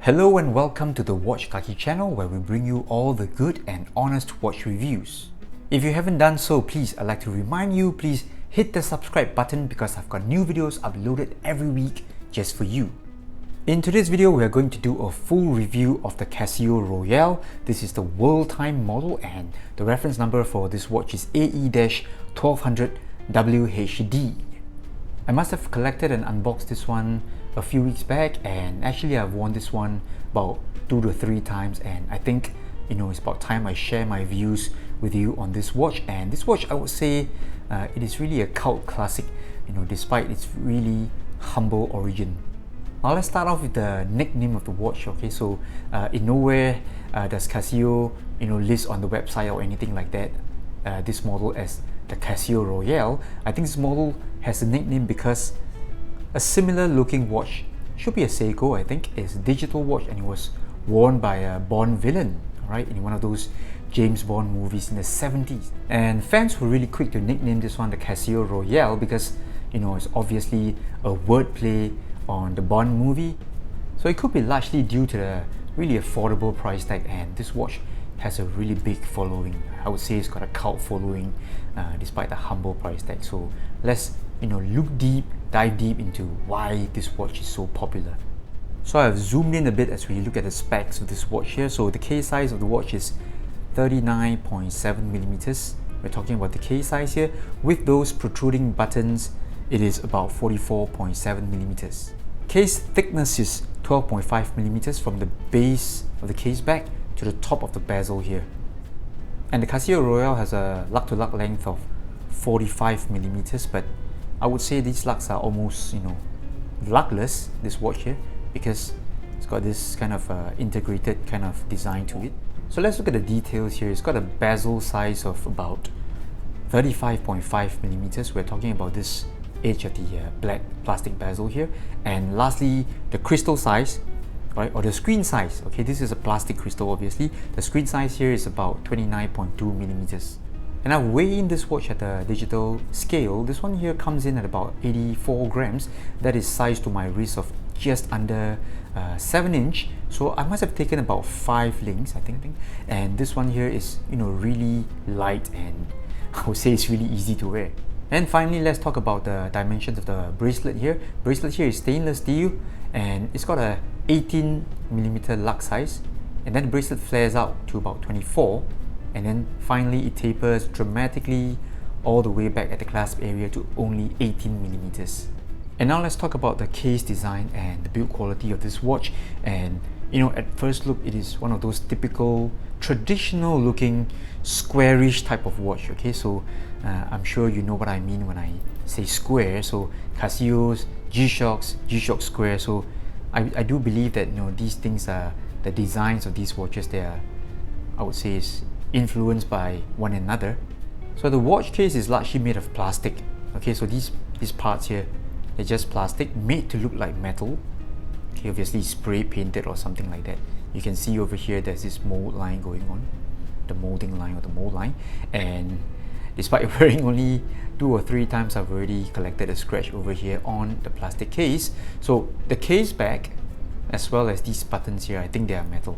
Hello and welcome to the Watch Kaki channel, where we bring you all the good and honest watch reviews. If you haven't done so, please, I'd like to remind you, please hit the subscribe button because I've got new videos uploaded every week just for you. In today's video, we are going to do a full review of the Casio Royale. This is the world time model and the reference number for this watch is AE-1200WHD. I must have collected and unboxed this one a few weeks back, and actually I've worn this one about 2 to 3 times, and I think it's about time I share my views with you on this watch. And this watch, I would say it is really a cult classic, despite its really humble origin. Now let's start off with the nickname of the watch. Okay, so in nowhere does Casio list on the website or anything like that this model as the Casio Royale. I think this model has a nickname because a similar looking watch, should be a Seiko, I think, is a digital watch, and it was worn by a Bond villain, right, in one of those James Bond movies in the 70s. And fans were really quick to nickname this one the Casio Royale because it's obviously a wordplay on the Bond movie. So it could be largely due to the really affordable price tag, and this watch has a really big following. I would say it's got a cult following despite the humble price tag. So let's dive deep into why this watch is so popular. So I've zoomed in a bit as we look at the specs of this watch here. So the case size of the watch is 39.7 millimeters. We're talking about the case size here. With those protruding buttons, it is about 44.7 millimeters. Case thickness is 12.5 millimeters from the base of the case back to the top of the bezel here. And the Casio Royale has a lug-to-lug length of 45 millimeters, but I would say these lugs are almost, lugless, this watch here, because it's got this kind of integrated kind of design to it. So let's look at the details here. It's got a bezel size of about 35.5 millimeters. We're talking about this edge of the black plastic bezel here. And lastly, the crystal size, right, or the screen size. Okay, this is a plastic crystal, obviously. The screen size here is about 29.2 millimeters. And I weigh in this watch at the digital scale. This one here comes in at about 84 grams. That is sized to my wrist of just under 7 inch. So I must have taken about 5 links, I think. And this one here is, really light, and I would say it's really easy to wear. And finally, let's talk about the dimensions of the bracelet here. Bracelet here is stainless steel, and it's got a 18 millimeter lug size. And then the bracelet flares out to about 24. And then finally it tapers dramatically all the way back at the clasp area to only 18 millimeters. And now let's talk about the case design and the build quality of this watch. And at first look, it is one of those typical traditional looking squarish type of watch. Okay, so I'm sure you know what I mean when I say square. So Casio's, G-Shock square. So I do believe that these things are the designs of these watches. They are, I would say, is influenced by one another. So the watch case is largely made of plastic. Okay, so these parts here, they're just plastic made to look like metal. Okay, obviously spray painted or something like that. You can see over here there's this mold line going on, the molding line or the mold line. And despite wearing only 2 or 3 times, I've already collected a scratch over here on the plastic case. So the case back, as well as these buttons here, I think they are metal.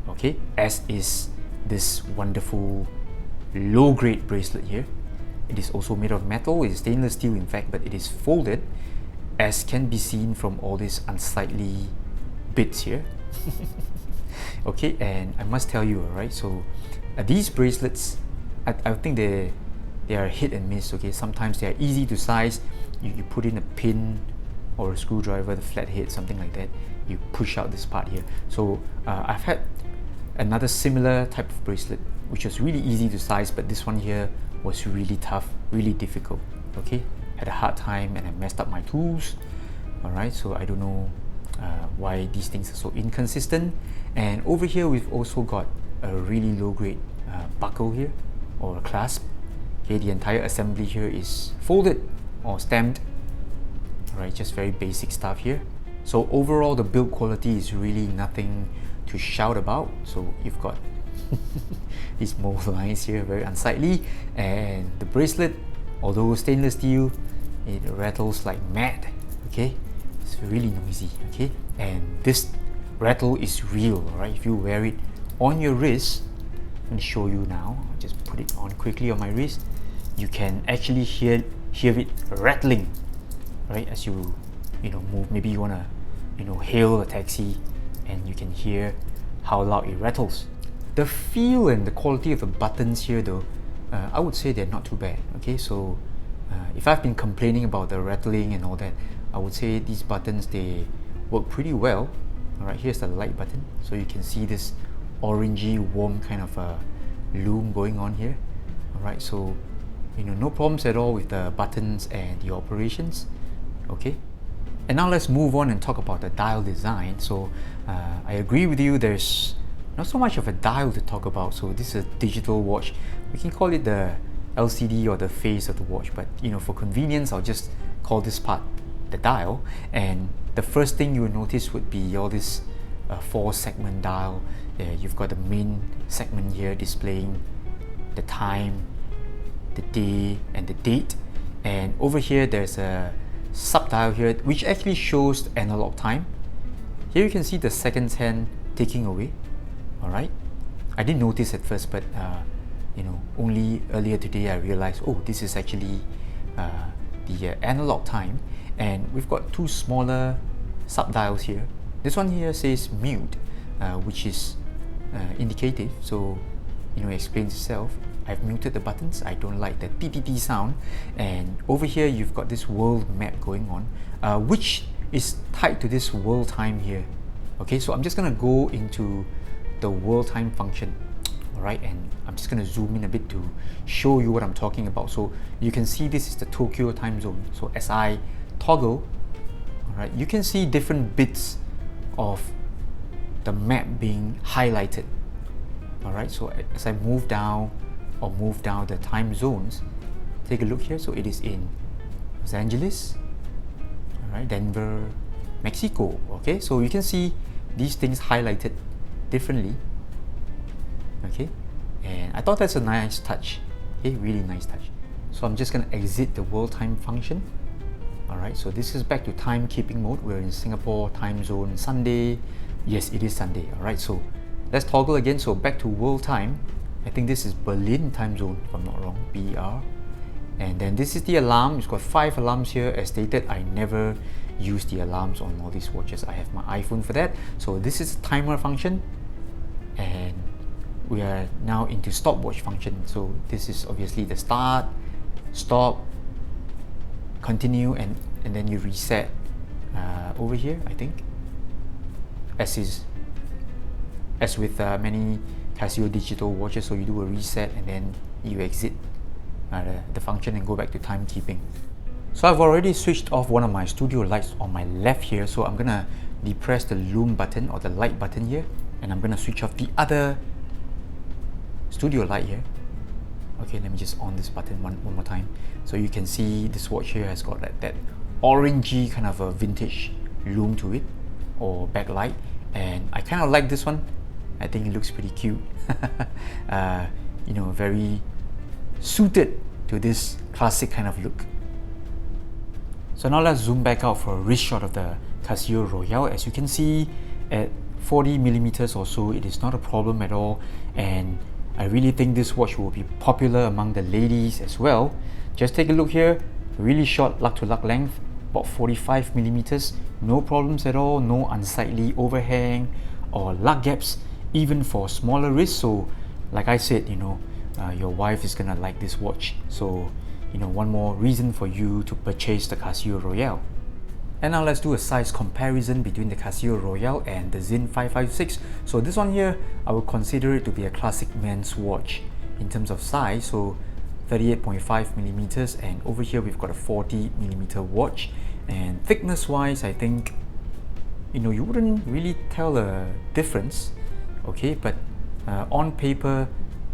Okay, as is this wonderful low-grade bracelet here. It is also made of metal. It is stainless steel, in fact, but it is folded, as can be seen from all these unsightly bits here. Okay, and I must tell you, alright, so these bracelets, I think they are hit and miss. Okay, sometimes they are easy to size. You put in a pin or a screwdriver, the flathead, something like that, you push out this part here. So I've had another similar type of bracelet which was really easy to size, but this one here was really tough, really difficult. Okay, had a hard time, and I messed up my tools. Alright, so I don't know why these things are so inconsistent. And over here we've also got a really low grade buckle here, or a clasp. Okay, the entire assembly here is folded or stamped. Alright, just very basic stuff here. So overall, the build quality is really nothing to shout about. So you've got these mold lines here, very unsightly, and the bracelet, although stainless steel, it rattles like mad. Okay, it's really noisy. Okay, and this rattle is real, right? If you wear it on your wrist, let me show you now. I'll just put it on quickly on my wrist. You can actually hear it rattling, right? As you move. Maybe you wanna hail a taxi, and you can hear how loud it rattles. The feel and the quality of the buttons here, though, I would say they're not too bad. Okay, so if I've been complaining about the rattling and all that, I would say these buttons, they work pretty well. Alright, here's the light button, so you can see this orangey warm kind of loom going on here. Alright, so no problems at all with the buttons and the operations. Okay, and now let's move on and talk about the dial design. So I agree with you, there's not so much of a dial to talk about. So this is a digital watch. We can call it the LCD or the face of the watch, but for convenience, I'll just call this part the dial. And the first thing you will notice would be all this 4-segment dial. You've got the main segment here displaying the time, the day, and the date. And over here there's a sub-dial here which actually shows analog time. Here you can see the seconds hand ticking away. Alright, I didn't notice at first, but only earlier today I realized, oh, this is actually the analog time. And we've got two smaller sub-dials here. This one here says mute, which is indicative, so it explains itself. I've muted the buttons. I don't like the TTT sound. And over here you've got this world map going on, which is tied to this world time here. Okay, so I'm just gonna go into the world time function. Alright, and I'm just gonna zoom in a bit to show you what I'm talking about. So you can see this is the Tokyo time zone. So as I toggle, alright, you can see different bits of the map being highlighted. Alright, so as I move down the time zones, take a look here. So it is in Los Angeles, alright, Denver, Mexico. Okay, so you can see these things highlighted differently. Okay, and I thought that's a nice touch. Okay, really nice touch. So I'm just gonna exit the world time function. Alright, so this is back to timekeeping mode. We're in Singapore time zone, Sunday. Yes, it is Sunday. Alright, so let's toggle again. So back to world time. I think this is Berlin time zone, if I'm not wrong, BR. And then this is the alarm. It's got 5 alarms here. As stated, I never use the alarms on all these watches. I have my iPhone for that. So this is timer function, and we are now into stopwatch function. So this is obviously the start, stop, continue, and then you reset over here, I think, as with many Casio digital watches. So you do a reset and then you exit the function and go back to timekeeping. So I've already switched off one of my studio lights on my left here, so I'm gonna depress the loom button or the light button here, and I'm gonna switch off the other studio light here. Okay, let me just on this button one more time. So you can see this watch here has got that orangey kind of a vintage loom to it, or backlight, and I kind of like this one. I think it looks pretty cute. Very suited to this classic kind of look. So now let's zoom back out for a wrist shot of the Casio Royale. As you can see, at 40mm or so, it is not a problem at all, and I really think this watch will be popular among the ladies as well. Just take a look here, really short lug to lug length, about 45mm, no problems at all, no unsightly overhang or lug gaps, even for smaller wrists. So like I said, your wife is gonna like this watch. So one more reason for you to purchase the Casio Royale. And now let's do a size comparison between the Casio Royale and the Zin 556. So this one here, I would consider it to be a classic men's watch in terms of size. So 38.5mm, and over here we've got a 40mm watch. And thickness wise, I think you wouldn't really tell a difference. Okay, but on paper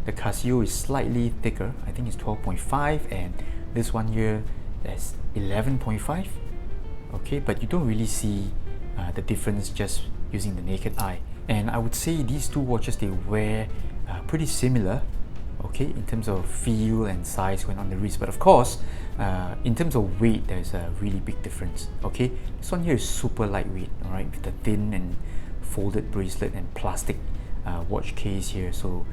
the Casio is slightly thicker. I think it's 12.5, and this one here is 11.5. Okay, but you don't really see the difference just using the naked eye. And I would say these two watches, they wear pretty similar, okay, in terms of feel and size when on the wrist. But of course, in terms of weight, there's a really big difference. Okay, this one here is super lightweight, all right, with the thin and folded bracelet and plastic watch case here. So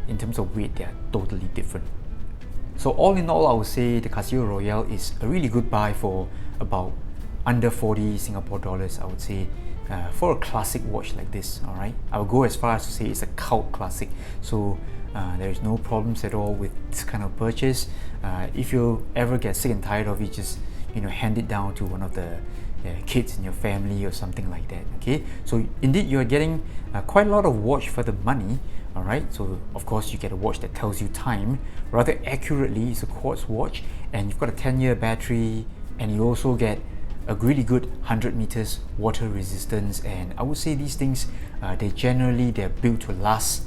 in terms of weight, they are totally different. So all in all, I would say the Casio Royale is a really good buy for about under 40 Singapore dollars, I would say, for a classic watch like this. All right, I will go as far as to say it's a cult classic. So there is no problems at all with this kind of purchase. If you ever get sick and tired of it, just hand it down to one of the kids in your family or something like that. Okay, so indeed you are getting quite a lot of watch for the money. All right, so of course you get a watch that tells you time rather accurately. It's a quartz watch, and you've got a 10-year battery, and you also get a really good 100 meters water resistance. And I would say these things, they're built to last.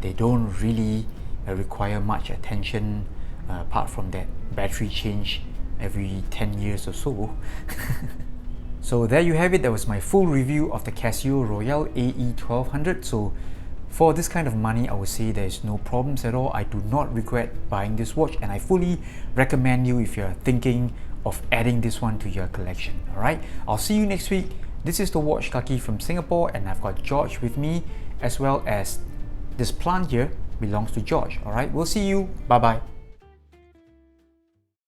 They don't really require much attention apart from that battery change every 10 years or so. So there you have it. That was my full review of the Casio Royale AE-1200. So for this kind of money, I would say there's no problems at all. I do not regret buying this watch, and I fully recommend you if you're thinking of adding this one to your collection. Alright, I'll see you next week. This is the Watch Kaki from Singapore, and I've got George with me, as well as this plant here belongs to George. Alright, we'll see you. Bye bye.